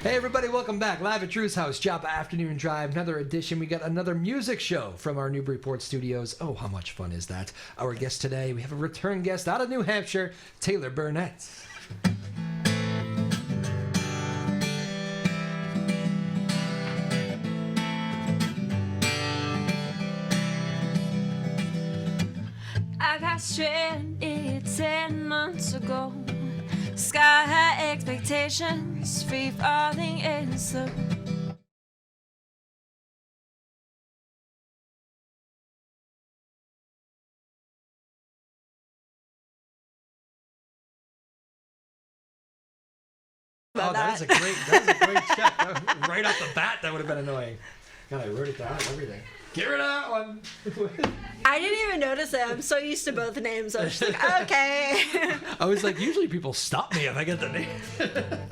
Hey everybody, welcome back. Live at Drew's house, Joppa Afternoon Drive, another edition. We got another music show from our Newburyport studios. Oh, how much fun is that? Our guest today, we have a return guest out of New Hampshire, Taylor Burnett. I got stranded 10 months ago. Sky high expectations, free falling and slow. Oh, that was a great check. Right off the bat, that would have been annoying. God, I wrote it down and everything. Get rid of that one. I didn't even notice it. I'm so used to both names. I was just like, okay. I was like, usually people stop me if I get the name.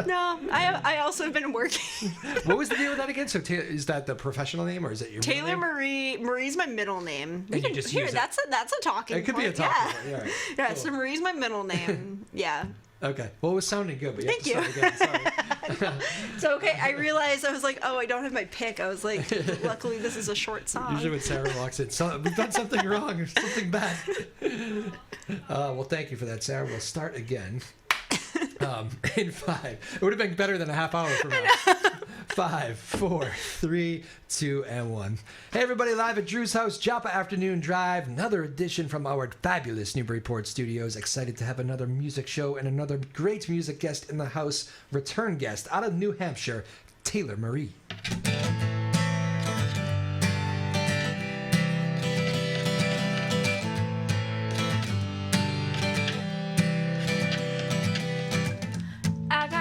No, I also have been working. What was the deal with that again? So is that the professional name or is it your middle Taylor name? Marie. Marie's my middle name. And you just use it. That's a talking It could be a point. talking point. Yeah, right. Yeah, Cool. so Marie's my middle name. Yeah. Okay. Well, it was sounding good, but you Thank have to start again. Sorry. So, okay, I realized, I was like, oh, I don't have my pick. I was like, luckily this is a short song. Usually when Sarah walks in, we've done something wrong or something bad. Well, thank you for that, Sarah. We'll start again. In 5. It would have been better than a half hour from now. 5, 4, 3, 2, and 1. Hey, everybody, live at Drew's house, Joppa Afternoon Drive. Another edition from our fabulous Newburyport studios. Excited to have another music show and another great music guest in the house. Return guest out of New Hampshire, Taylor Marie.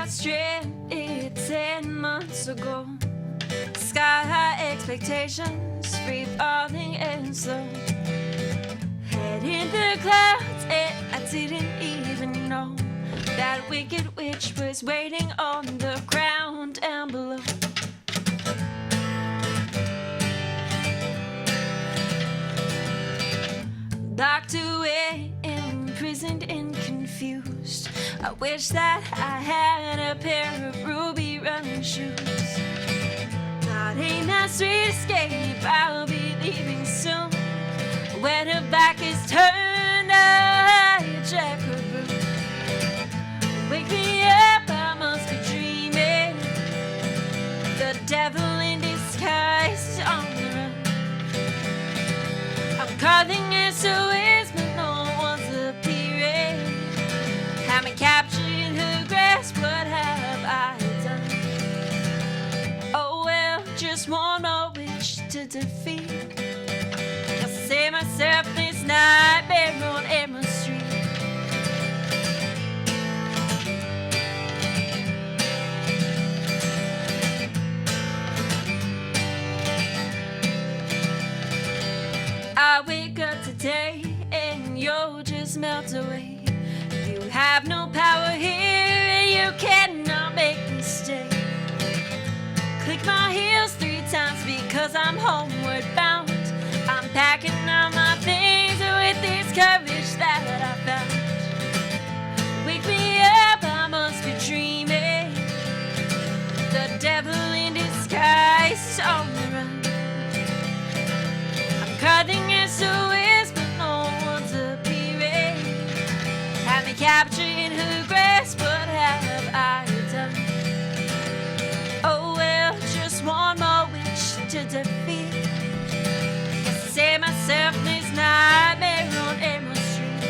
Stranded 10 months ago. Sky high expectations, free falling and slow. Head in the clouds, and I didn't even know that wicked witch was waiting on the ground down below. Locked away, imprisoned and confused. I wish that I had a pair of ruby running shoes. Not a nice sweet escape, I'll be leaving soon. When her back is turned, I check her room. Wake me up, I must be dreaming. The devil in disguise is on the run. I'm calling SOS, but no one's appearing. I'm captured in her grasp, what have I done? Oh well, just one more wish to defeat. Just save myself this nightmare on Emma Street. I wake up today and you'll just melt away. You have no power here and you cannot make me stay. Click my heels 3 times because I'm homeward bound. I'm packing up my things with this courage that I found. Wake me up, I must be dreaming. The devil in disguise is on the run. I'm cutting SOS, but no one's appearing. Have me captured in her grasp, what have I done? Oh well, just one more wish to defeat. Save myself this nightmare on Emma Street.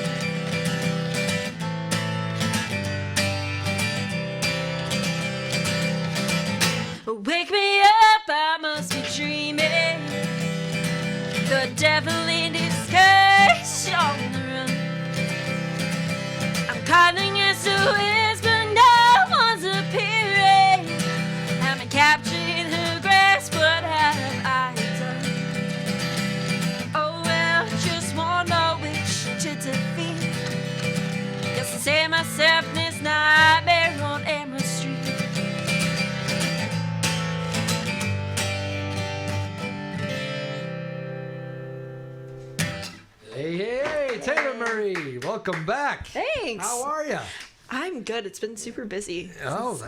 Wake me up, I must be dreaming. The devil in disguise on the run. I'm calling SOS, but no one's appearing. I'm captured in her grasp, what have I done? Oh well, just one more wish to defeat. Just to save myself this nightmare on Emma Street. Hey, Taylor Marie, welcome back. Thanks. How are you? I'm good. It's been super busy. Oh,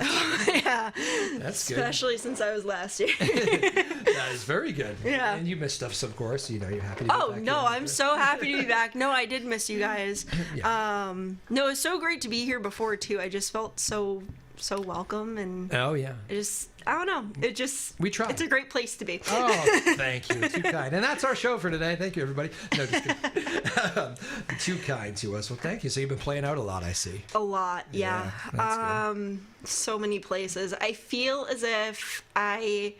Yeah. that's good. Especially since I was last year. That is very good. Yeah. And you missed stuff, of course. You're happy to be Oh, back no, here. I'm so happy to be back. No, I did miss you guys. Yeah. No, it was so great to be here before, too. I just felt so welcome, and Oh, yeah. I don't know. We tried. It's a great place to be. Oh, thank you. Too kind. And that's our show for today. Thank you, everybody. No, just kidding. Too kind to us. Well, thank you. So you've been playing out a lot, I see. A lot, yeah. That's good. So many places. I feel as if I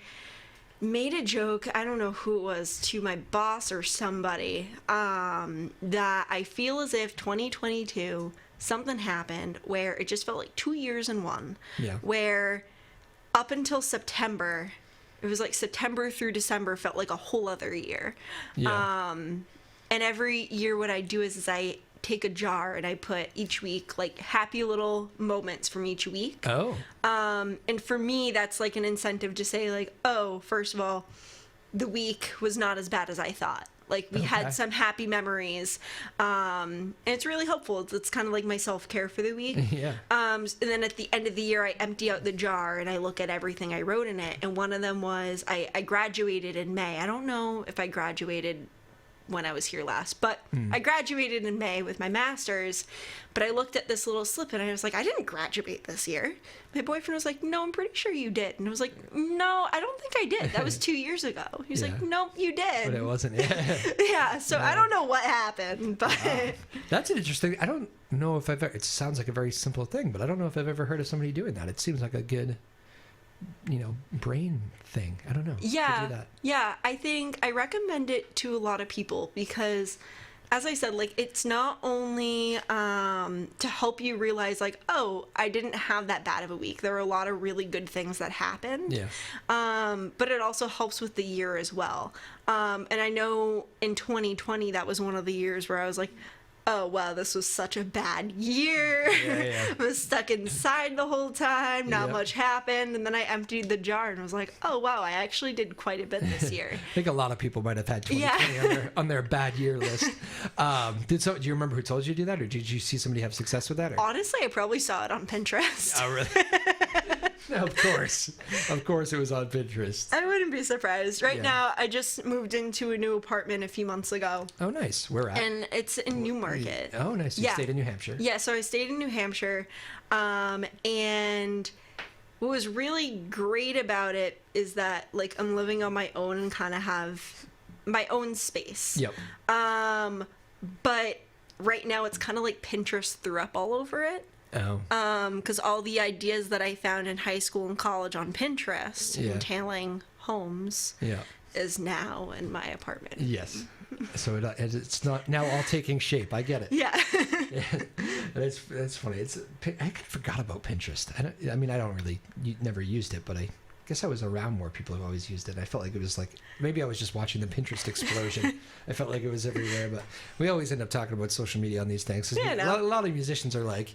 made a joke, I don't know who it was, to my boss or somebody, that I feel as if 2022, something happened where it just felt like 2 years in one. Yeah. Where up until September, it was like September through December felt like a whole other year. Yeah. And every year what I do is I take a jar and I put each week like happy little moments from each week. Oh. And for me, that's like an incentive to say like, oh, first of all, the week was not as bad as I thought. Like we Okay. had some happy memories. And it's really helpful. It's kind of like my self-care for the week. Yeah. And then at the end of the year, I empty out the jar and I look at everything I wrote in it. And one of them was I graduated in May. I don't know if I graduated when I was here last, but I graduated in May with my master's. But I looked at this little slip and I was like, I didn't graduate this year. My boyfriend was like, no, I'm pretty sure you did. And I was like, no, I don't think I did. That was 2 years ago. He was like, Yeah. nope, you did. But it wasn't. Yeah. Yeah, so I don't know what happened, but That's an interesting. I don't know if I've ever. It sounds like a very simple thing, but I don't know if I've ever heard of somebody doing that. It seems like a good, brain thing. I don't know. To yeah, do that. yeah, I think I recommend it to a lot of people because, as I said, like it's not only to help you realize like, oh, I didn't have that bad of a week. There were a lot of really good things that happened. Yeah. But it also helps with the year as well. And I know in 2020 that was one of the years where I was like, oh wow, this was such a bad year. Yeah. I was stuck inside the whole time. Not Yeah. much happened. And then I emptied the jar and was like, oh wow, I actually did quite a bit this year. I think a lot of people might have had 2020 on their bad year list. Do you remember who told you to do that, or did you see somebody have success with that? Or? Honestly, I probably saw it on Pinterest. Oh, really? No, of course it was on Pinterest. I wouldn't be surprised. Right Yeah. now, I just moved into a new apartment a few months ago. Oh, nice. Where at? And it's in Newmarket. Oh, nice. You Yeah. stayed in New Hampshire. Yeah, so I stayed in New Hampshire. And what was really great about it is that, like, I'm living on my own and kind of have my own space. Yep. But right now, it's kind of like Pinterest threw up all over it. Oh. Because all the ideas that I found in high school and college on Pinterest, Yeah. entailing homes, Yeah. is now in my apartment. Yes. So it's not now all taking shape. I get it. Yeah. That's funny. I kind of forgot about Pinterest. I don't really never used it, but I guess I was around more people who always used it. I felt like it was like maybe I was just watching the Pinterest explosion. I felt like it was everywhere, but we always end up talking about social media on these things. 'Cause Yeah, no. a lot of musicians are like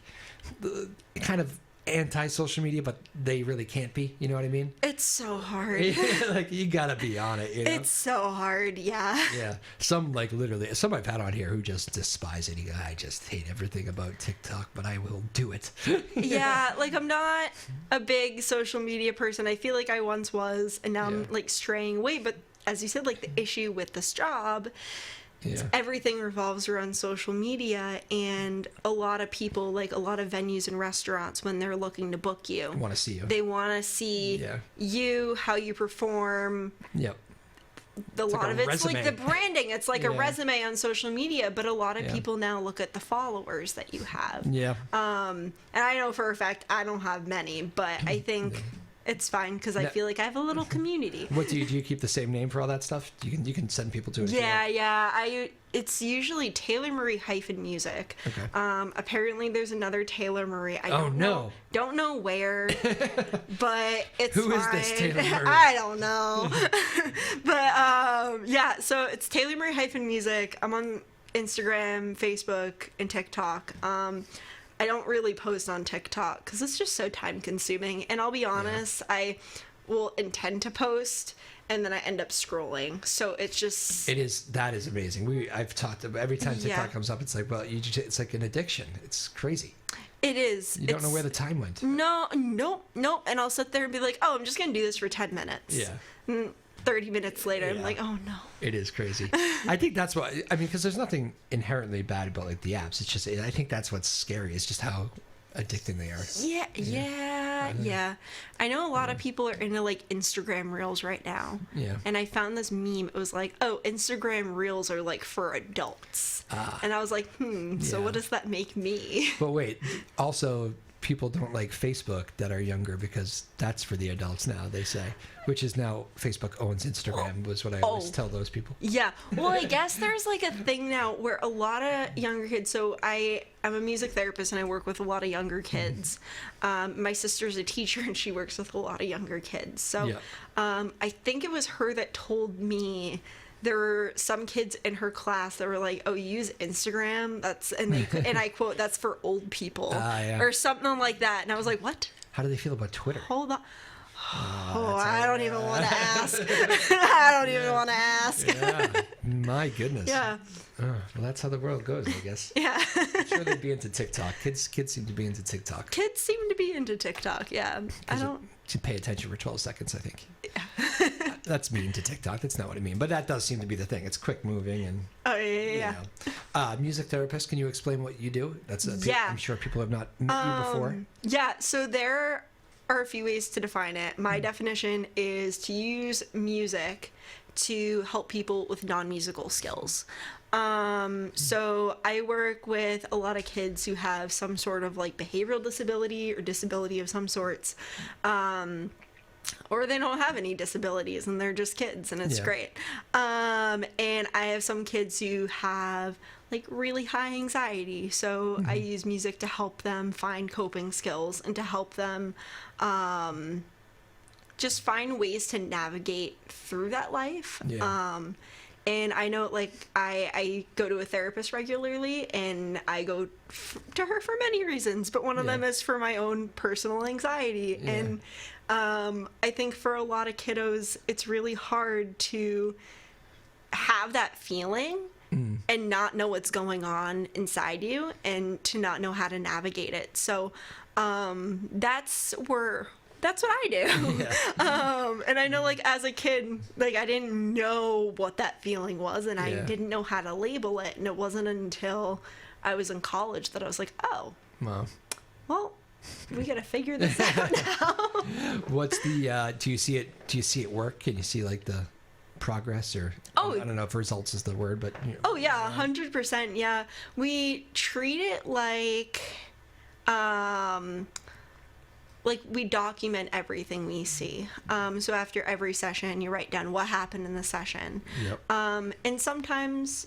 kind of anti-social media, but they really can't be. You know what I mean? It's so hard. Like you gotta be on it. You know? It's so hard, yeah. Yeah, some I've had on here who just despise it. I just hate everything about TikTok, but I will do it. Yeah, like I'm not a big social media person. I feel like I once was, and now I'm Yeah. like straying away. But as you said, like the issue with this job, Yeah. everything revolves around social media, and a lot of people, like a lot of venues and restaurants, when they're looking to book you, Want to see you? they want to see Yeah. you, how you lot like of a it's like the resume. branding. It's like a Yeah. resume on social media, but a lot of Yeah. people now look at the followers that you have. Yeah. And I know for a fact I don't have many, but I think it's fine because I No. feel like I have a little community. What do you keep the same name for all that stuff? You can send people to it. if you Yeah, want. yeah. It's usually Taylor Marie -music. Okay. Apparently there's another Taylor Marie. I Oh, don't no. know. Don't know where, but it's Who is fine. this Taylor Marie? I don't know. But yeah, so it's Taylor Marie -music. I'm on Instagram, Facebook, and TikTok. I don't really post on TikTok because it's just so time consuming. And I'll be honest, I will intend to post and then I end up scrolling. So it's just That is amazing. I've talked about every time TikTok Yeah. comes up, it's like, well, it's like an addiction. It's crazy. It is. You don't know where the time went. No. And I'll sit there and be like, oh, I'm just going to do this for 10 minutes. Yeah. And 30 minutes later, Yeah. I'm like, oh, no. It is crazy. I think that's why, I mean, because there's nothing inherently bad about like the apps. It's just, I think that's what's scary is just how addicting they are. Yeah. I know a lot of people are into like Instagram Reels right now. Yeah. And I found this meme. It was like, oh, Instagram Reels are like for adults. And I was like, so Yeah. what does that make me? But wait, also people don't like Facebook that are younger because that's for the adults now, they say, which is now Facebook owns Instagram was what I always tell those people. Yeah. Well, I guess there's like a thing now where a lot of younger kids, so I'm a music therapist and I work with a lot of younger kids. My sister's a teacher and she works with a lot of younger kids. So I think it was her that told me there were some kids in her class that were like, oh, you use Instagram? And I quote, that's for old people or something like that. And I was like, what? How do they feel about Twitter? Hold on. I don't even want to ask. I don't even want to ask. Yeah. My goodness. Yeah. Well, that's how the world goes, I guess. Yeah. I'm sure they'd be into TikTok. Kids seem to be into TikTok. Kids seem to be into TikTok. Yeah. I don't. To pay attention for 12 seconds, I think. Yeah. That's mean to TikTok. That's not what I mean. But that does seem to be the thing. It's quick moving and. Oh yeah. You know. Music therapist. Can you explain what you do? I'm sure people have not met you before. Yeah. So there are a few ways to define it. My definition is to use music to help people with non-musical skills. So I work with a lot of kids who have some sort of like behavioral disability or disability of some sorts. Or they don't have any disabilities and they're just kids and it's great. And I have some kids who have like really high anxiety. So I use music to help them find coping skills and to help them just find ways to navigate through that life. Yeah. And I know, like, I go to a therapist regularly, and I go to her for many reasons, but one of them is for my own personal anxiety. Yeah. And I think for a lot of kiddos, it's really hard to have that feeling and not know what's going on inside you and to not know how to navigate it. So that's what I do. Yeah. And I know, like, as a kid, like, I didn't know what that feeling was, and I didn't know how to label it, and it wasn't until I was in college that I was like, oh, well, we gotta figure this out now. What's the, do you see it work? Can you see, like, the progress or, I don't know if results is the word, but. You know. Oh, yeah, 100%, yeah. We treat it like we document everything we see. So after every session, you write down what happened in the session. Yep. And sometimes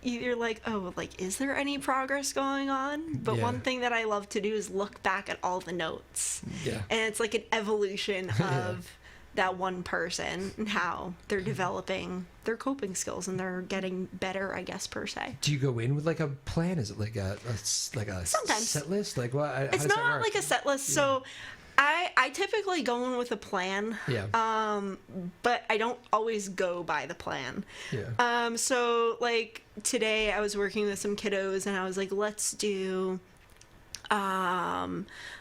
you're like, oh, like, is there any progress going on? But one thing that I love to do is look back at all the notes. Yeah. And it's like an evolution of that one person and how they're developing their coping skills and they're getting better, I guess, per se. Do you go in with like a plan? Is it like a Sometimes. set list? Like what? It's not like a set list. Yeah. So I typically go in with a plan. Yeah. But I don't always go by the plan. Yeah. So like today I was working with some kiddos and I was like, let's do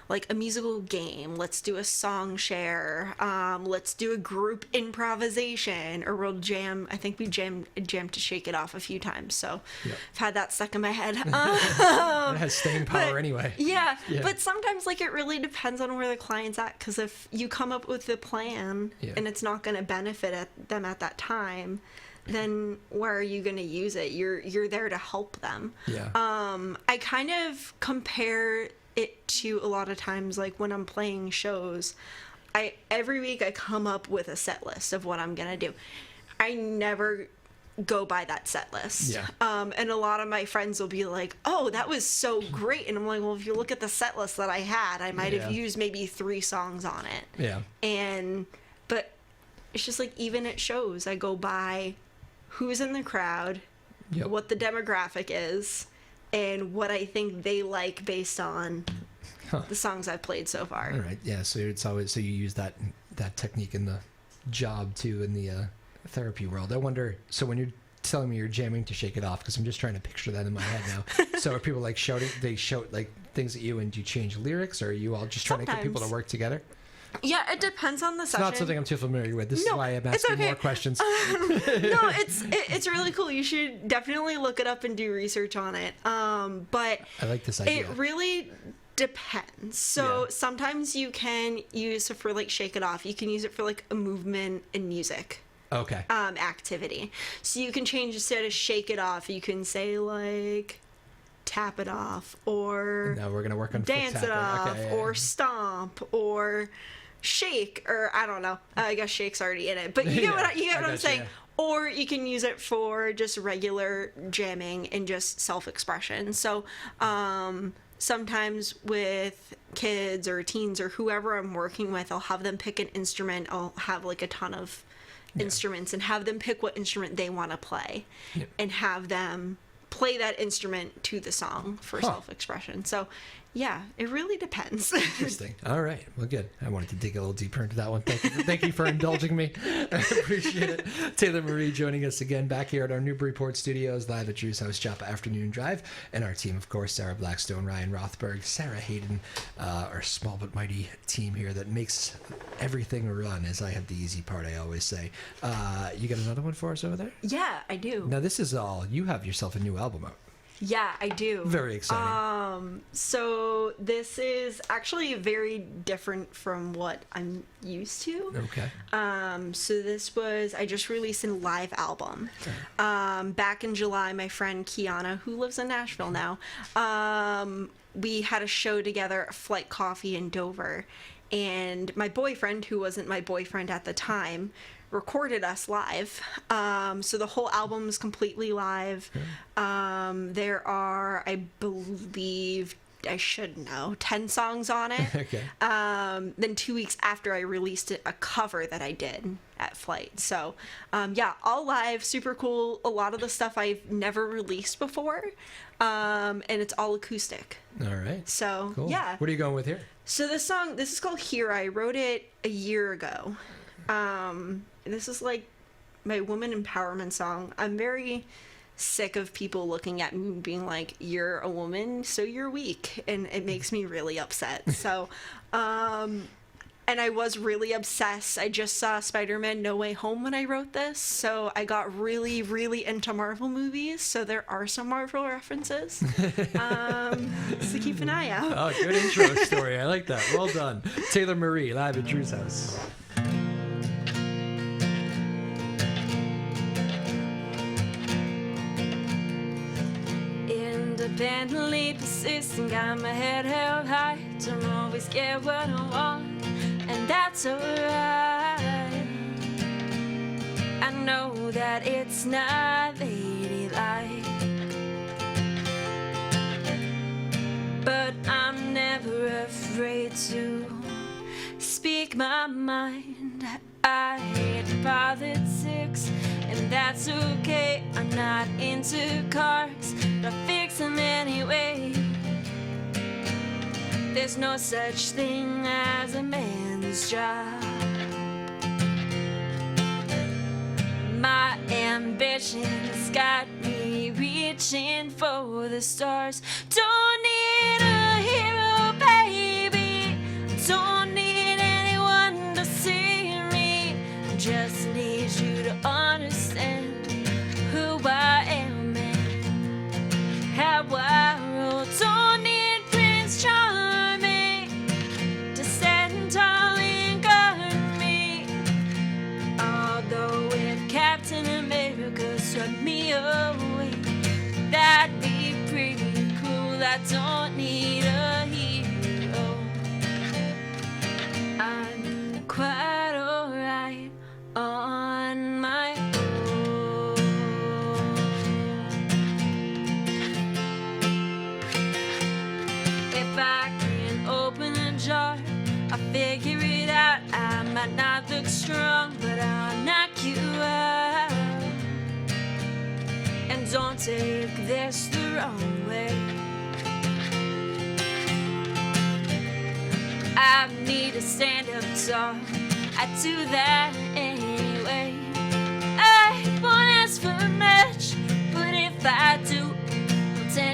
like a musical game, let's do a song share, let's do a group improvisation, or we'll jam. I think we jammed to Shake It Off a few times, so I've had that stuck in my head. It has staying power anyway. Yeah, but sometimes like it really depends on where the client's at, because if you come up with a plan and it's not going to benefit them at that time, then where are you going to use it? You're there to help them. Yeah. I kind of compare it to a lot of times like when I'm playing shows, every week I come up with a set list of what I'm going to do. I never go by that set list. Yeah. And a lot of my friends will be like, oh, that was so great. And I'm like, well, if you look at the set list that I had, I might have used maybe 3 songs on it. Yeah. But it's just like, even at shows, I go by who's in the crowd, what the demographic is, and what I think they like based on the songs I've played so far. All right, yeah. So it's always you use that technique in the job too in the therapy world. I wonder. So when you're telling me you're jamming to Shake It Off, because I'm just trying to picture that in my head now. So are people like shouting? They shout like things at you, and do you change lyrics, or are you all just trying to get people to work together? Yeah, it depends on the session. It's not something I'm too familiar with. This is why I'm asking more questions. No, it's really cool. You should definitely look it up and do research on it. But I like this idea. It really depends. So sometimes you can use it for like Shake It Off. You can use it for like a movement and music. Okay. Activity. So you can change, instead of Shake It Off, you can say like Tap It Off, or now we're gonna work on Dance It Off, or Stomp, or Shake, or I don't know. I guess Shake's already in it, but you get what I'm saying. Yeah. Or you can use it for just regular jamming and just self-expression. So sometimes with kids or teens or whoever I'm working with, I'll have them pick an instrument. I'll have like a ton of instruments and have them pick what instrument they want to play, and have them play that instrument to the song for self-expression. So yeah, it really depends. Interesting. All right. Well, good. I wanted to dig a little deeper into that one. Thank you for indulging me. I appreciate it. Taylor Marie joining us again back here at our Newburyport studios, live at Drew's House Joppa Afternoon Drive. And our team, of course, Sarah Blackstone, Ryan Rothberg, Sarah Hayden, our small but mighty team here that makes everything run, as I have the easy part, I always say. You got another one for us over there? Yeah, I do. Now, this is all, you have yourself a new album out. Yeah, I do. Very exciting. So this is actually very different from what I'm used to. Okay. So this was, I just released a live album. Back in July, my friend Kiana, who lives in Nashville now, we had a show together at Flight Coffee in Dover. And my boyfriend, who wasn't my boyfriend at the time, recorded us live. So the whole album is completely live. There are, I believe, I should know, 10 songs on it. Okay. Then 2 weeks after I released it, a cover that I did at Flight. So yeah, all live, super cool. A lot of the stuff I've never released before. And it's all acoustic. All right. So cool. Yeah. What are you going with here? So this is called Here. I wrote it a year ago. This is like my woman empowerment song. I'm very sick of people looking at me and being like, you're a woman, so you're weak. And it makes me really upset. So, and I was really obsessed. I just saw Spider-Man No Way Home when I wrote this. So I got really, really into Marvel movies. So there are some Marvel references. So keep an eye out. Oh, good intro story. I like that. Well done. Taylor Marie, live at Drew's House. Independently persistent, got my head held high. Don't always get what I want, and that's alright. I know that it's not ladylike, but I'm never afraid to speak my mind. I hate politics, and that's okay. I'm not into cars, but I fix them anyway. There's no such thing as a man's job. My ambition's got me reaching for the stars. Don't need a hero, baby. Don't need anyone to see me. Just need you to understand who I am and how I roll. Don't need Prince Charming to stand tall and guard me. Although if Captain America swept me away, that'd be pretty cool. I don't need a hero. I'm quite alright on my own. If I can open a jar, I'll figure it out. I might not look strong, but I'll knock you out. And don't take this the wrong way. I need to stand up tall. I do that anyway. I won't ask for much,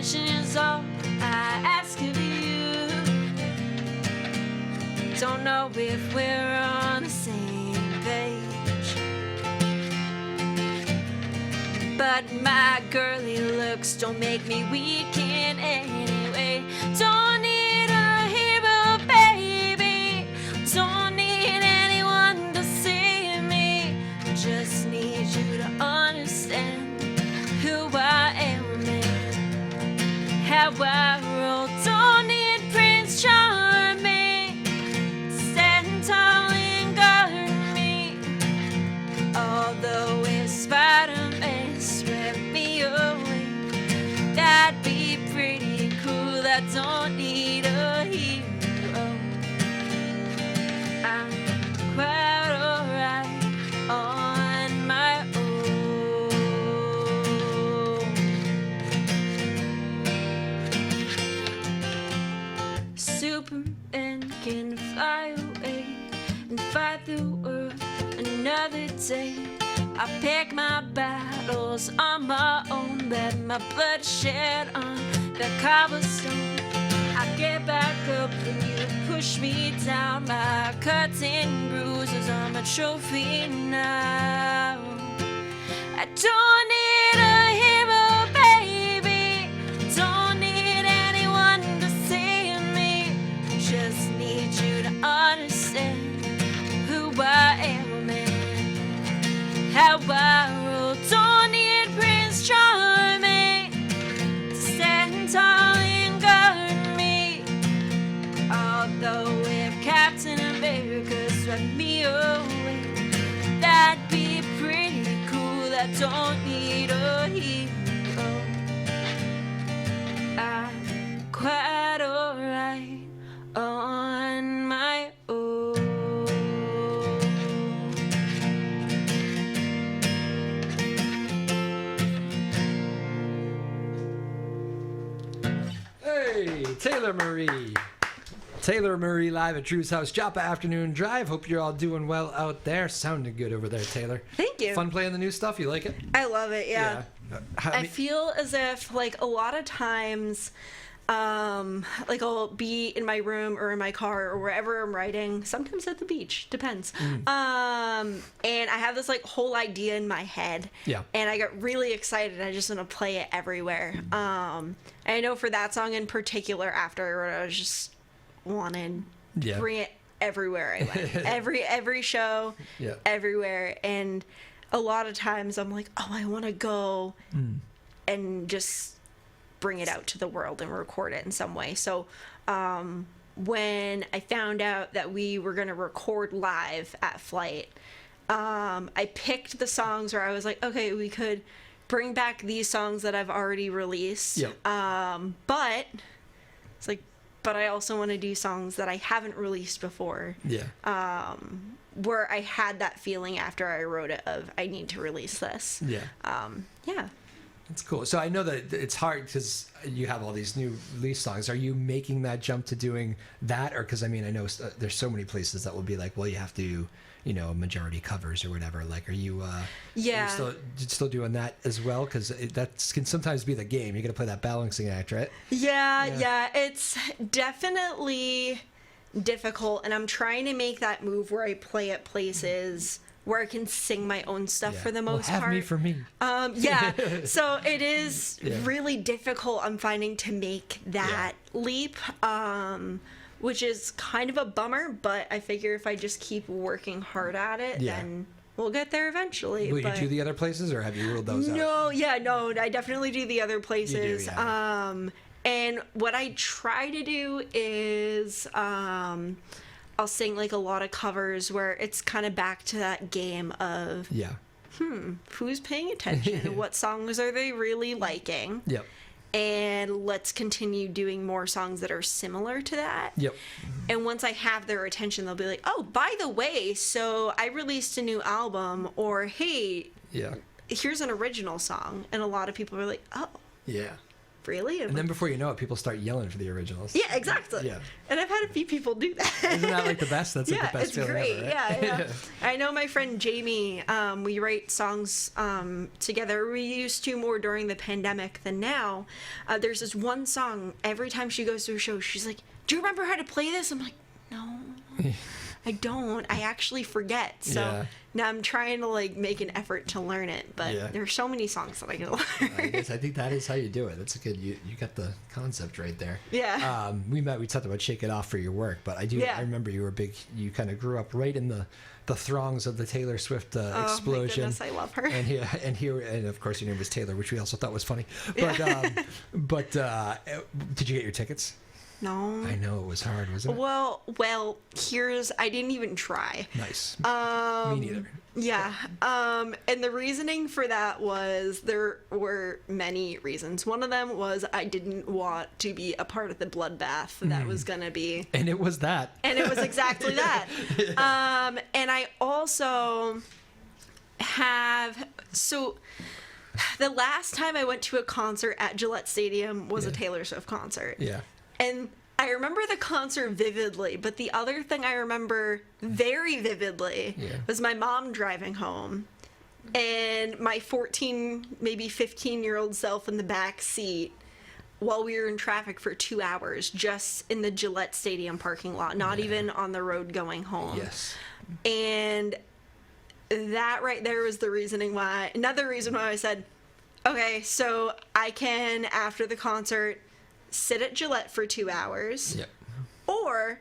attention is all I ask of you. Don't know if we're on the same page, but my girly looks don't make me weak in any way. Don't need a hero, baby. Don't need anyone to see me. Just need you to understand who I am and how I roll. Don't need Prince Charming to stand tall and guard me. Although if Spider-Man swept me away, that'd be pretty cool. I don't need a hero. I'm quite alright on my own. Superman can fly away and fight the world another day. I pick my battles on my own, let my blood shed on the cobblestone. I get back up when you push me down. My cuts and bruises are my trophy now. I don't need a hero, baby. Don't need anyone to see me. Just need you to understand who I am and how I roll. Don't need Prince Charming to stand tall and guard me. Although if Captain America swept me away, that'd be pretty cool. I don't need a hero. I'm quite alright on my own. Hey, Taylor Marie. Taylor Marie live at Drew's house, Joppa Afternoon Drive. Hope you're all doing well out there. Sounding good over there, Taylor. Thank you. Fun playing the new stuff? You like it? I love it, yeah. I I mean, feel as if, like, a lot of times, like, I'll be in my room or in my car or wherever I'm writing, sometimes at the beach, depends. And I have this, like, whole idea in my head. Yeah. And I get really excited. I just want to play it everywhere. And I know for that song in particular, after I wrote it, I was just wanted to Yeah. bring it everywhere I went. every show, Yeah. everywhere. And a lot of times I'm like, oh, I want to go and just bring it out to the world and record it in some way. So when I found out that we were going to record live at Flight, I picked the songs where I was like, okay, we could bring back these songs that I've already released. Yep. But it's like, but I also want to do songs that I haven't released before. Yeah. Where I had that feeling after I wrote it of, I need to release this. Yeah. Yeah. That's cool. So I know that it's hard because you have all these new release songs. Are you making that jump to doing that? Or because, I mean, I know there's so many places that will be like, well, you have to, you know, majority covers or whatever. Like, are you, Yeah. are you still doing that as well? Because that can sometimes be the game. You're going to play that balancing act, right? Yeah. It's definitely difficult. And I'm trying to make that move where I play at places where I can sing my own stuff for the most have part. me for me. Yeah. So it is really difficult, I'm finding, to make that leap, which is kind of a bummer, but I figure if I just keep working hard at it, then we'll get there eventually. Will you do the other places, or have you ruled those out? No, I definitely do the other places. You do, And what I try to do is I'll sing like a lot of covers where it's kind of back to that game of who's paying attention? What songs are they really liking? Yep. And let's continue doing more songs that are similar to that. Yep. And once I have their attention, they'll be like, oh, by the way, so I released a new album, or hey, here's an original song. And a lot of people are like, oh, Yeah. really? And then before you know it, people start yelling for the originals. Yeah, exactly. Yeah. And I've had a few people do that. Isn't that like the best? That's like Yeah, the best it's feeling great. ever, right? Yeah. I know my friend Jamie, we write songs together. We used to more during the pandemic than now. There's this one song, every time she goes to a show, she's like, do you remember how to play this? I'm like, no, I don't. I actually forget. So Yeah. now I'm trying to like make an effort to learn it. But Yeah. there's so many songs that I can learn. I think that is how you do it. That's a good. You got the concept right there. Yeah. We talked about Shake It Off for your work, but I remember you were big. You kind of grew up right in the throngs of the Taylor Swift explosion. Oh my goodness, I love her. And of course your name was Taylor, which we also thought was funny. But did you get your tickets? No. I know it was hard, wasn't it? Well, I didn't even try. Nice. Me neither. Yeah. And the reasoning for that was there were many reasons. One of them was I didn't want to be a part of the bloodbath that was going to be. And it was that. And it was exactly that. And I also so the last time I went to a concert at Gillette Stadium was a Taylor Swift concert. Yeah. And I remember the concert vividly, but the other thing I remember very vividly was my mom driving home and my 14, maybe 15-year-old self in the back seat while we were in traffic for 2 hours just in the Gillette Stadium parking lot, not even on the road going home. Yes. And that right there was the reasoning why, another reason why I said, okay, so I can, after the concert, sit at Gillette for 2 hours, or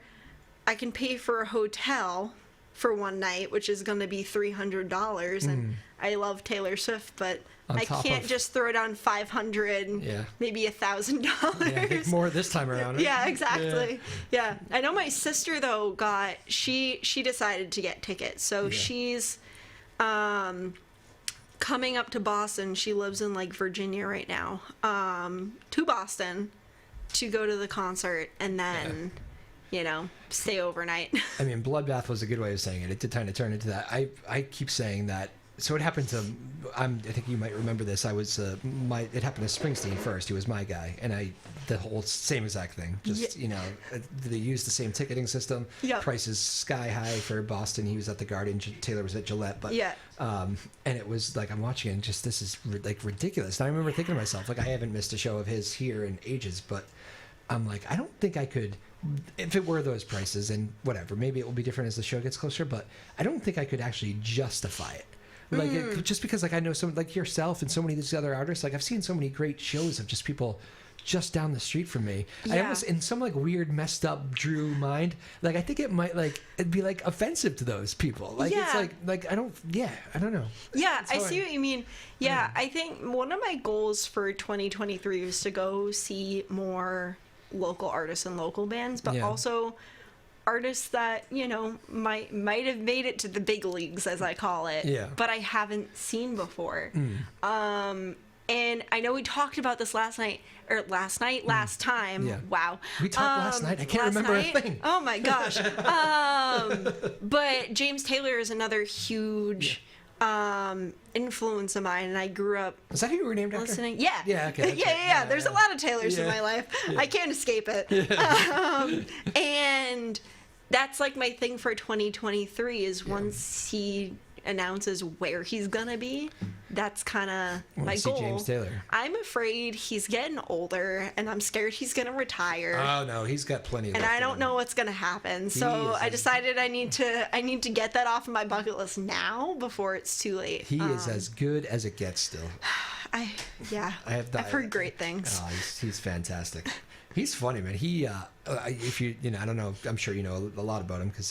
I can pay for a hotel for one night, which is going to be $300. And I love Taylor Swift, but I can't just throw down $500, maybe $1,000. Yeah, I think more this time around. Right? Yeah, exactly. Yeah. I know my sister though she decided to get tickets, so she's coming up to Boston. She lives in like Virginia right now. To Boston to go to the concert and then, stay overnight. I mean, Bloodbath was a good way of saying it. It did kind of turn into that. I keep saying that. So it happened to, I think you might remember this. I was, it happened to Springsteen first. He was my guy. And the whole same exact thing. Just, they used the same ticketing system. Yep. Prices sky high for Boston. He was at the Garden. Taylor was at Gillette. But, and it was like, I'm watching it and just, this is like ridiculous. And I remember thinking to myself, like, I haven't missed a show of his here in ages, but I'm like, I don't think I could, if it were those prices and whatever, maybe it will be different as the show gets closer, but I don't think I could actually justify it. Like, just because, like, I know some, like yourself and so many of these other artists, like, I've seen so many great shows of just people just down the street from me. Yeah. I almost, in some, like, weird, messed up Drew mind, like, I think it might, like, it'd be, like, offensive to those people. Like, it's, like, I don't know. Yeah, I see what you mean. Yeah, I think one of my goals for 2023 is to go see more local artists and local bands, but also artists that might have made it to the big leagues, as I call it, but I haven't seen before. And I know we talked about this last time. Wow, we talked last night. I can't remember a thing. Oh my gosh. But James Taylor is another huge influence of mine, and I grew up. Is that who you were named after? Listening. Yeah. Yeah. Okay. Yeah. There's a lot of Taylors in my life. I can't escape it. And that's like my thing for 2023 is once he announces where he's gonna be, that's kind of my goal. James Taylor. I'm afraid he's getting older, and I'm scared he's gonna retire. Oh no, he's got plenty. And I don't know what's gonna happen. So I decided I need to get that off of my bucket list now before it's too late. He is as good as it gets still. I've heard great things. Oh, he's fantastic. He's funny, man. He, if you I don't know, I'm sure you know a lot about him because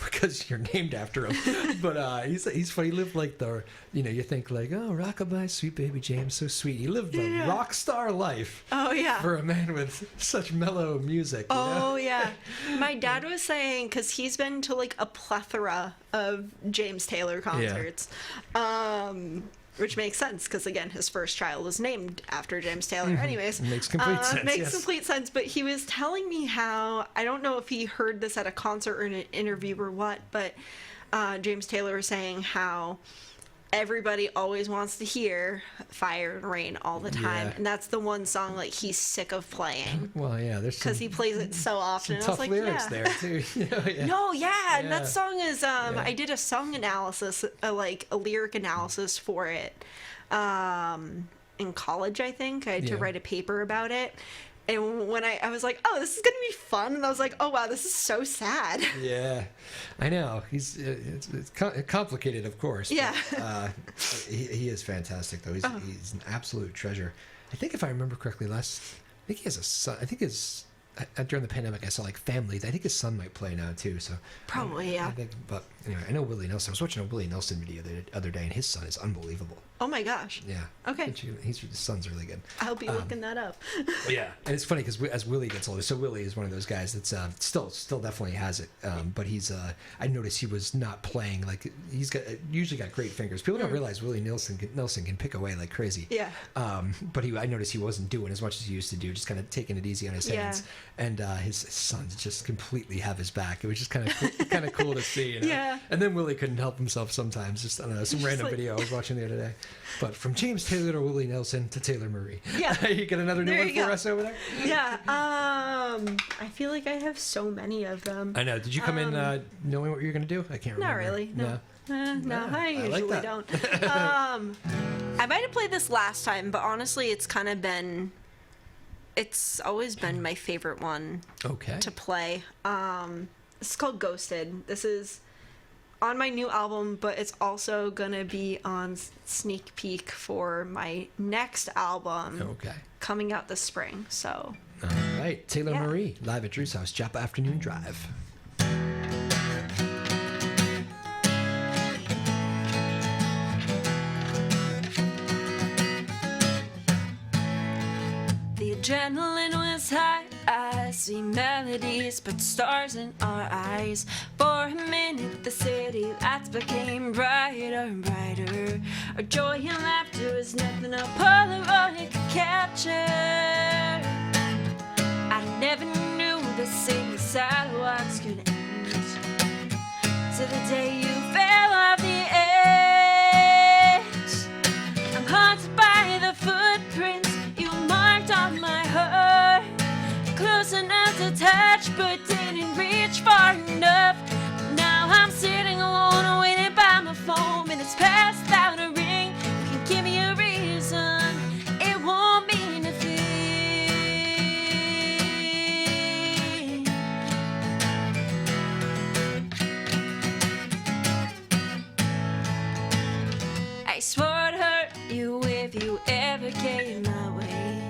because you're named after him. But he's funny. He lived like you think like, oh, rockabye, sweet baby James, so sweet. He lived the rock star life. Oh yeah. For a man with such mellow music. Yeah. My dad was saying, because he's been to like a plethora of James Taylor concerts. Which makes sense, because, again, his first child was named after James Taylor. Anyways. Makes complete sense, Makes complete sense. But he was telling me how, I don't know if he heard this at a concert or in an interview or what, but James Taylor was saying how everybody always wants to hear Fire and Rain all the time. Yeah. And that's the one song like he's sick of playing Well, yeah, there's because he plays it so often. some And I was tough like, lyrics yeah. there too. You know, yeah. No, yeah, and Yeah. that song is I did a song analysis, like a lyric analysis for it in college, I think. I had to Yeah. write a paper about it. And when I was like, oh, this is going to be fun. And I was like, oh, wow, this is so sad. Yeah, I know. It's complicated, of course. Yeah. But, he is fantastic, though. He's an absolute treasure. I think if I remember correctly, I think he has a son. I think during the pandemic, I saw like Families. I think his son might play now too. So Probably, yeah. But anyway, I know Willie Nelson. I was watching a Willie Nelson video the other day, and his son is unbelievable. Oh, my gosh. Yeah. Okay. His son's really good. I'll be looking that up. Yeah, and it's funny because as Willie gets older, so Willie is one of those guys that's still definitely has it, but he's I noticed he was not playing like he's usually got great fingers. People don't realize Willie Nelson can pick away like crazy. Yeah. But I noticed he wasn't doing as much as he used to do, just kind of taking it easy on his hands. And his sons just completely have his back. It was just kind of cool to see. You know? Yeah. And then Willie couldn't help himself sometimes. Just I don't know, some random video I was watching the other day. But from James Taylor to Willie Nelson to Taylor Marie. Yeah. You got another new There one you for go. us over there? Yeah. I feel like I have so many of them. I know. Did you come in knowing what you were going to do? I can't remember. Not really. No. No, I usually like that. don't. I might have played this last time, but honestly, it's always been my favorite one Okay. to play. This is called Ghosted. This is on my new album, but it's also gonna be on sneak peek for my next album Okay. coming out this spring. So All right. Taylor Yeah. Marie, live at Drew's house, Joppa Afternoon Drive. The adrenaline was high. I see melodies, but stars in our eyes. For a minute, the city lights became brighter and brighter. Our joy and laughter is nothing a Polaroid could capture. I never knew the city sidewalks could end. Till the day you fell off the edge. I'm haunted by the footprints you marked on my heart. Close enough to touch, but didn't reach far enough. Now I'm sitting alone, waiting by my phone, and it's past without a ring. You can give me a reason, it won't mean a thing. I swore I'd hurt you if you ever came my way.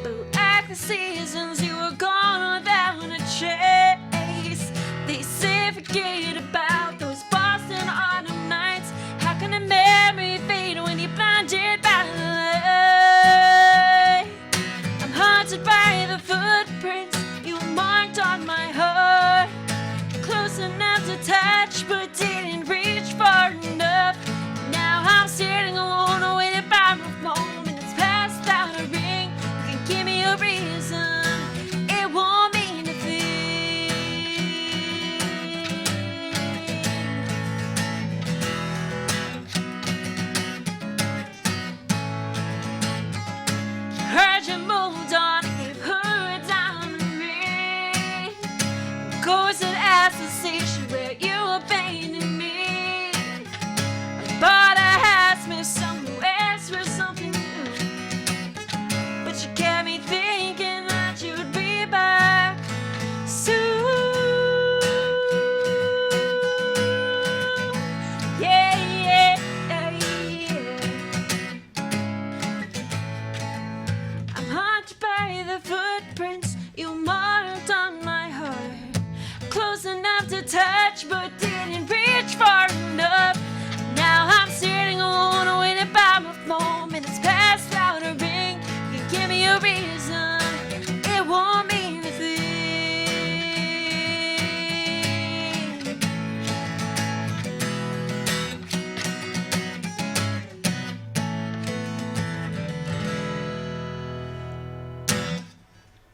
But like the seasons, you were gone without a trace. They say forget about those Boston autumn nights. How can a memory fade when you're blinded by the light? I'm haunted by the footprints you marked on my heart. Close enough to touch, but didn't reach far enough. Now I'm sitting alone, waiting by my phone, and it's past without a ring. You can give me a reason, it won't mean a thing. Heard you moved on, gave her a diamond ring. Ghosted as the station where you abandoned me. Bought a house, moved somewhere else for something new. But you kept me thinking that you'd be back soon. Yeah, yeah, yeah. I'm haunted by the footprints you marked on my heart. Close enough to touch, but didn't reach far enough. Now I'm sitting alone, waiting by my phone, and it's past without a ring. You can give me a reason, it won't mean a thing.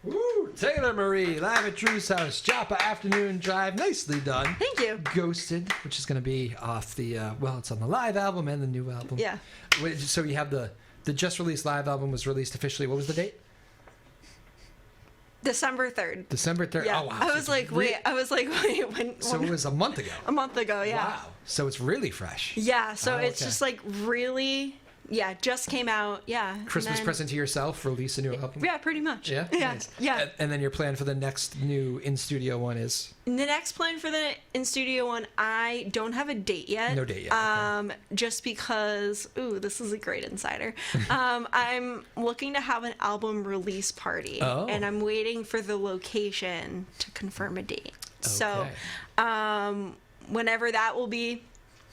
Woo! Taylor Marie, live at Drew's house, Joppa Afternoon Drive. Nicely done. Thank you. Ghosted, which is going to be off the, it's on the live album and the new album. Yeah. So you have the just released live album was released officially. What was the date? December 3rd. December 3rd. Yeah. Oh, wow. I was like, wait, when? So it was a month ago. A month ago, yeah. Wow. So it's really fresh. Yeah, so it's okay. just like really, just came out, yeah. Christmas then, present to yourself, release a new album? Yeah, pretty much. Yeah? Yeah, Nice. yeah. And then your plan for the next new in-studio one is? The next plan for the in-studio one, I don't have a date yet. No date yet. Okay. Just because, this is a great insider. I'm looking to have an album release party. Oh. And I'm waiting for the location to confirm a date. So, Okay. whenever that will be,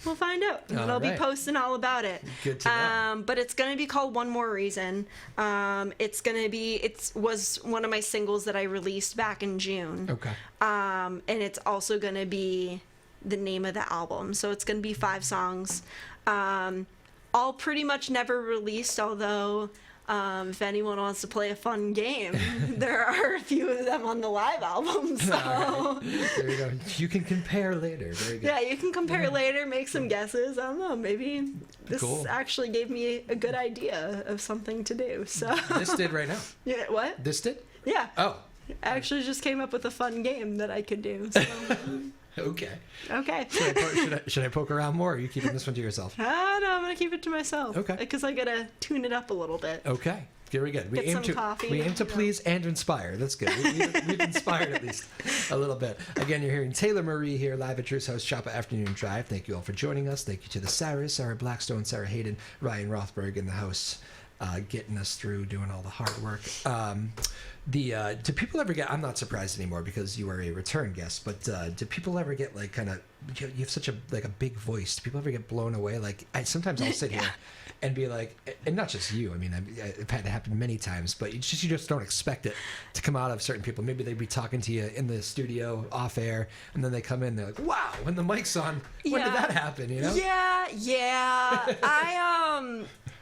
we'll find out. And I'll be posting all about it. Good to know. But it's going to be called One More Reason. It was one of my singles that I released back in June. Okay. And it's also going to be the name of the album. So it's going to be 5 songs. All pretty much never released, although if anyone wants to play a fun game, there are a few of them on the live album. So Right. There you go. You can compare later. Very good. yeah, you can compare later, make some guesses. I don't know, maybe this Cool. actually gave me a good idea of something to do. So This did right now. yeah, what? This did? Yeah. Oh. I actually just came up with a fun game that I could do. So. Okay. Okay. Should I poke around more, or are you keeping this one to yourself? No, I'm gonna keep it to myself. Okay. Because I gotta tune it up a little bit. Okay. Very good. Get some coffee, We aim to you know. please and inspire. That's good. We've inspired at least a little bit. Again, you're hearing Taylor Marie here live at Drew's house, Joppa Afternoon Drive. Thank you all for joining us. Thank you to the Sarah Blackstone, Sarah Hayden, Ryan Rothberg in the house, getting us through, doing all the hard work. Do people ever get? I'm not surprised anymore because you are a return guest. But do people ever get like kind of? You have such a big voice. Do people ever get blown away? Like sometimes I'll sit here and be like, and not just you. I mean, I've had it happen many times. But you just don't expect it to come out of certain people. Maybe they'd be talking to you in the studio off air, and then they come in. They're like, wow, when the mic's on, when did that happen? You know? Yeah.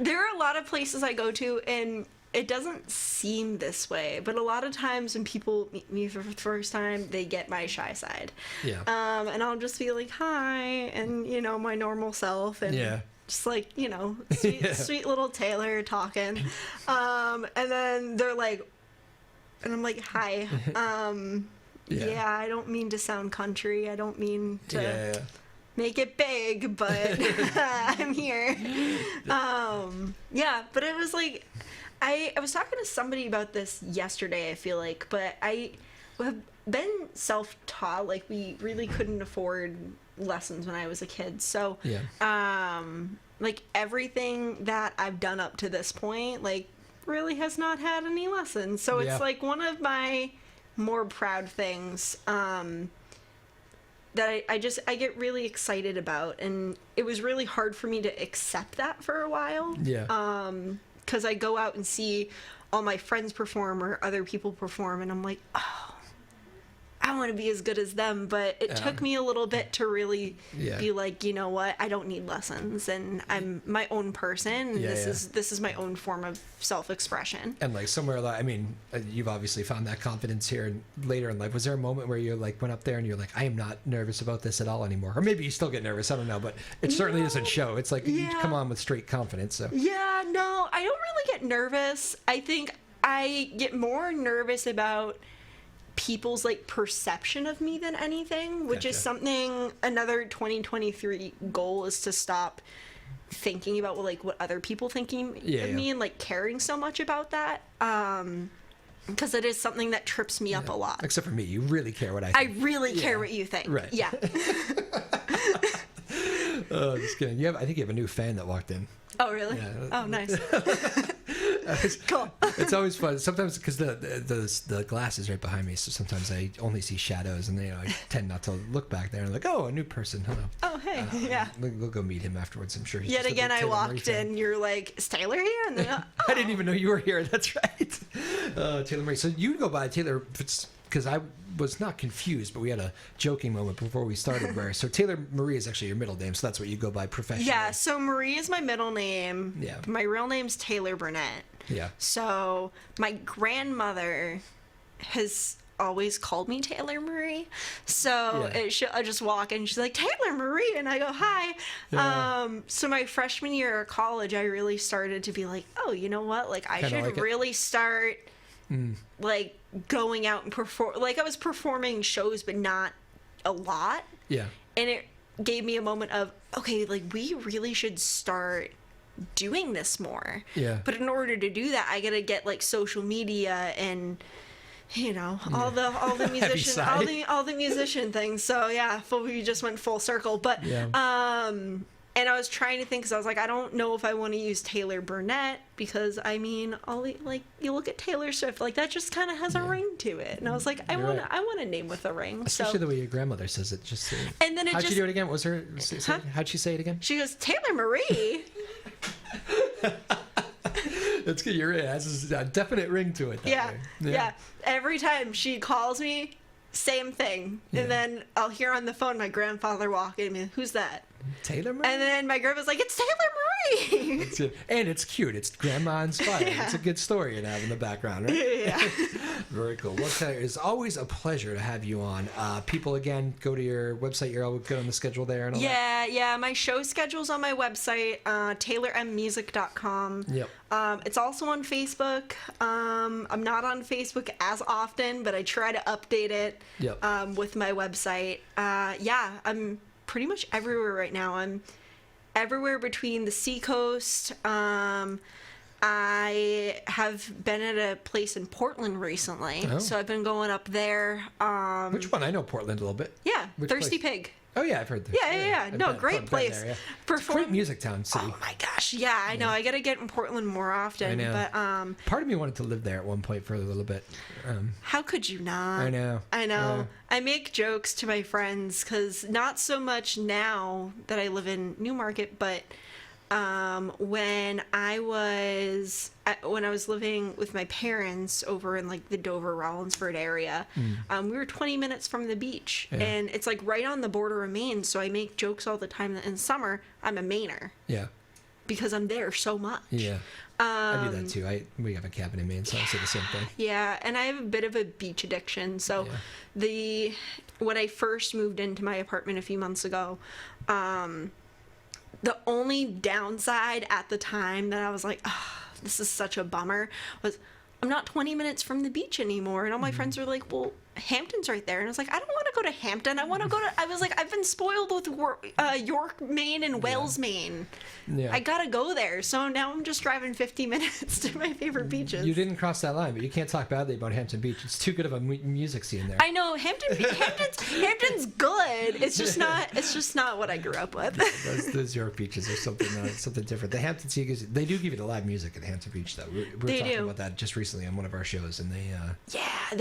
There are a lot of places I go to, and it doesn't seem this way, but a lot of times when people meet me for the first time, they get my shy side. Yeah. And I'll just be like, hi, and, my normal self, and just like, sweet little Taylor talking. And then they're like, and I'm like, hi. I don't mean to sound country. I don't mean to make it big, but I'm here. But it was like, I was talking to somebody about this yesterday, I feel like, but I have been self-taught. Like, we really couldn't afford lessons when I was a kid. So, like, everything that I've done up to this point, like, really has not had any lessons. So it's, like, one of my more proud things that I get really excited about. And it was really hard for me to accept that for a while. Yeah. Because I go out and see all my friends perform or other people perform, and I'm like, oh, I want to be as good as them. But it took me a little bit to really be like, you know what, I don't need lessons, and I'm my own person, and this is my own form of self-expression. And like somewhere, I mean, you've obviously found that confidence here and later in life. Was there a moment where you like went up there and you're like, I am not nervous about this at all anymore? Or maybe you still get nervous, I don't know, but it certainly doesn't show. It's like you come on with straight confidence. So Yeah, no, I don't really get nervous. I think I get more nervous about people's like perception of me than anything, which is something, another 2023 goal is to stop thinking about what other people thinking of me and like caring so much about that, because it is something that trips me up a lot. Except for me, you really care what I think. I really care what you think. Right. Yeah. Oh, just kidding. I think you have a new fan that walked in. Oh, really? Yeah. Oh, nice. Cool. It's always fun. Sometimes because the glass is right behind me, so sometimes I only see shadows, and I tend not to look back there. And like, oh, a new person. Hello. Oh, hey. Yeah. We'll go meet him afterwards. I'm sure. He's Yet just a again, big I Taylor Marie walked fan. in. You're like, is Taylor here? And then, I didn't even know you were here. That's right. Taylor Marie. So you go by Taylor, because I was not confused, but we had a joking moment before we started where, so Taylor Marie is actually your middle name, so that's what you go by professionally. Yeah, so Marie is my middle name. Yeah. My real name's Taylor Burnett. Yeah. So my grandmother has always called me Taylor Marie. So I just walk in, she's like, Taylor Marie, and I go, hi. Yeah. So my freshman year of college, I really started to be like, oh, you know what? Like, I Kinda should like it. really start, like, going out and perform. Like, I was performing shows, but not a lot. Yeah. And it gave me a moment of, okay, like, we really should start doing this more. Yeah. But in order to do that, I gotta get, like, social media and, you know, all the musician side. all the musician things. So yeah, we just went full circle. But and I was trying to think, because I was like, I don't know if I want to use Taylor Burnett, because I mean, like, you look at Taylor Swift, like, that just kind of has a ring to it. And I was like, I want a name with a ring. Especially the way your grandmother says it. Just and then how'd she do it again? What was her? How'd she say it again? She goes, Taylor Marie. That's good. You're right. It has a definite ring to it. Yeah. Every time she calls me, same thing. Yeah. And then I'll hear on the phone my grandfather walking in. Me, who's that? Taylor Marie. And then my grandma's like, it's Taylor Marie. It's good. And it's cute. It's grandma inspired. Yeah. It's a good story to have in the background, right? Yeah. Very cool. Well, Taylor, it's always a pleasure to have you on. People, again, go to your website. You're all good on the schedule there and all that? Yeah. My show schedule's on my website, taylormmusic.com. Yep. It's also on Facebook. I'm not on Facebook as often, but I try to update it with my website. I'm pretty much everywhere right now. I'm everywhere between the Seacoast. I have been at a place in Portland recently, so I've been going up there. Which one? I know Portland a little bit. Yeah, Which Thirsty place? Pig. Oh, yeah, I've heard this. Yeah. No, great place. There, yeah. It's a great music town, city. Oh my gosh, yeah, I know. I gotta get in Portland more often. I know. But part of me wanted to live there at one point for a little bit. how could you not? I know. I make jokes to my friends, because not so much now that I live in Newmarket, but when I was living with my parents over in, like, the Dover Rollinsford area, we were 20 minutes from the beach, and it's, like, right on the border of Maine. So I make jokes all the time that in summer I'm a Mainer. Yeah. Because I'm there so much. Yeah. I do that too. We have a cabin in Maine, so I say the same thing. Yeah, and I have a bit of a beach addiction. So when I first moved into my apartment a few months ago, the only downside at the time that I was like, oh, this is such a bummer, was I'm not 20 minutes from the beach anymore. And all my friends were like, well, Hampton's right there. And I was like, I don't want to go to Hampton. I was like, I've been spoiled with York, Maine and Wales, Maine. Yeah. I gotta go there. So now I'm just driving 50 minutes to my favorite beaches. You didn't cross that line, but you can't talk badly about Hampton Beach. It's too good of a music scene there. I know Hampton's good. It's just not what I grew up with. Those York beaches are something different. The Hampton Seagulls, they do give you the live music at Hampton Beach, though. We were talking about that just recently on one of our shows, and they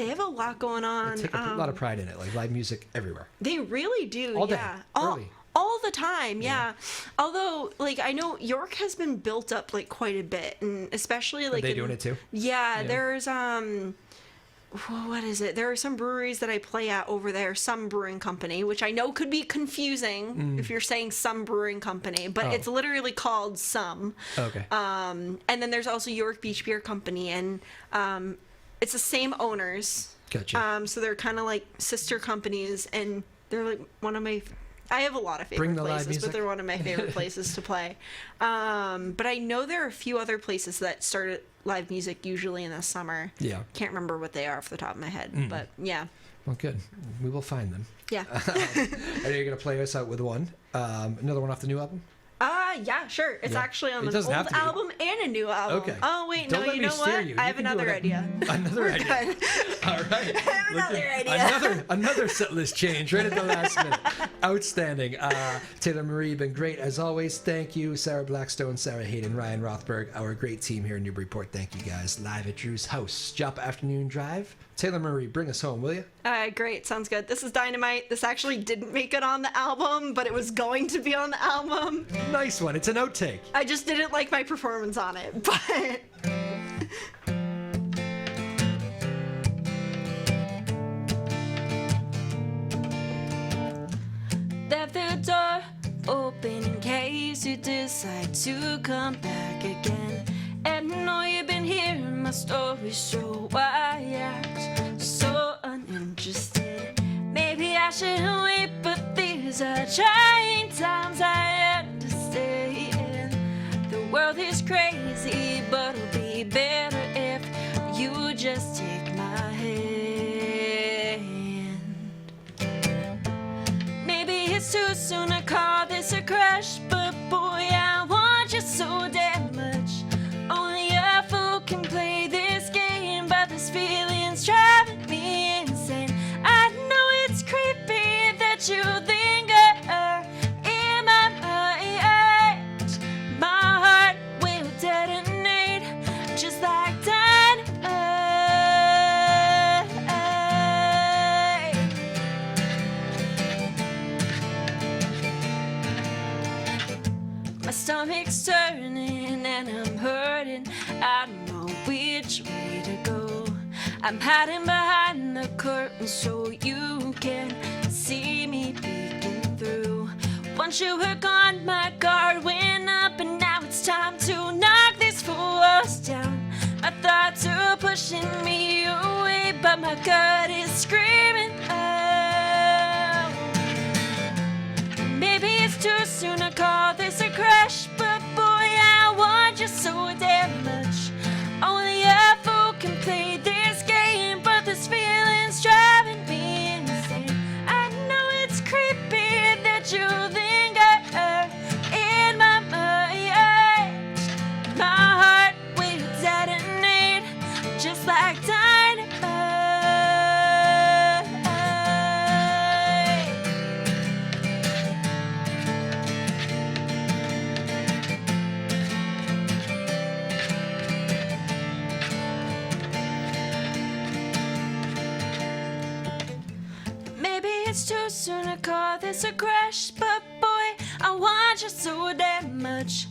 have a lot going on. They take a lot of pride in it, like live music everywhere. They really do. All day, yeah. early. All the time, yeah. Although, like, I know York has been built up, like, quite a bit, and especially, like, are they doing it too? Yeah, there's what is it? There are some breweries that I play at over there, Some Brewing Company, which I know could be confusing if you're saying Some Brewing Company, but it's literally called Some. Okay. And then there's also York Beach Beer Company, and it's the same owners. Gotcha. So they're kind of like sister companies, and they're like one of my. I have a lot of favorite places, but they're one of my favorite places to play. But I know there are a few other places that started live music usually in the summer. Yeah. Can't remember what they are off the top of my head, but yeah. Well, good. We will find them. Yeah. I know you're going to play us out with one. Another one off the new album? Yeah, sure. It's actually on an old have to be. album and a new album. Okay. Oh, wait, Don't no, let you me know steer what? you. I You have can do another whatever. idea. Another idea. Good. All right. I have another idea. Another set list change right at the last minute. Outstanding. Taylor Marie, you've been great as always. Thank you. Sarah Blackstone, Sarah Hayden, Ryan Rothberg, our great team here in Newburyport. Thank you guys. Live at Drew's house. Joppa Afternoon Drive. Taylor Marie, bring us home, will you? Great. Sounds good. This is Dynamite. This actually didn't make it on the album, but it was going to be on the album. Nice one. It's an outtake. I just didn't like my performance on it, but... Left the door open in case you decide to come back again. And I know you've been hearing my story, so why act so uninterested? Maybe I shouldn't wait, but these are trying times, I understand. The world is crazy, but it'll be better if you just take my hand. Maybe it's too soon to call this a crush, but boy, I want you so damn much. Only a fool can play this game, but this feeling's driving me insane. I know it's creepy that you linger in my mind. My heart will detonate just like dynamite. My stomach's turning and I'm hurting. I don't know which way to go. I'm hiding behind the curtain so you can see me peeking through. Once you were gone, my guard went up, and now it's time to knock these fools down. My thoughts are pushing me away, but my gut is screaming out. Maybe it's too soon to call this a crush, but boy, I want you so damn much. Only a fool can play this game, but this feeling's driving me insane. I know it's creepy that you linger in my mind. My heart will detonate just like dynamite. Maybe it's too soon to call this a crush, but boy, I want you so damn much.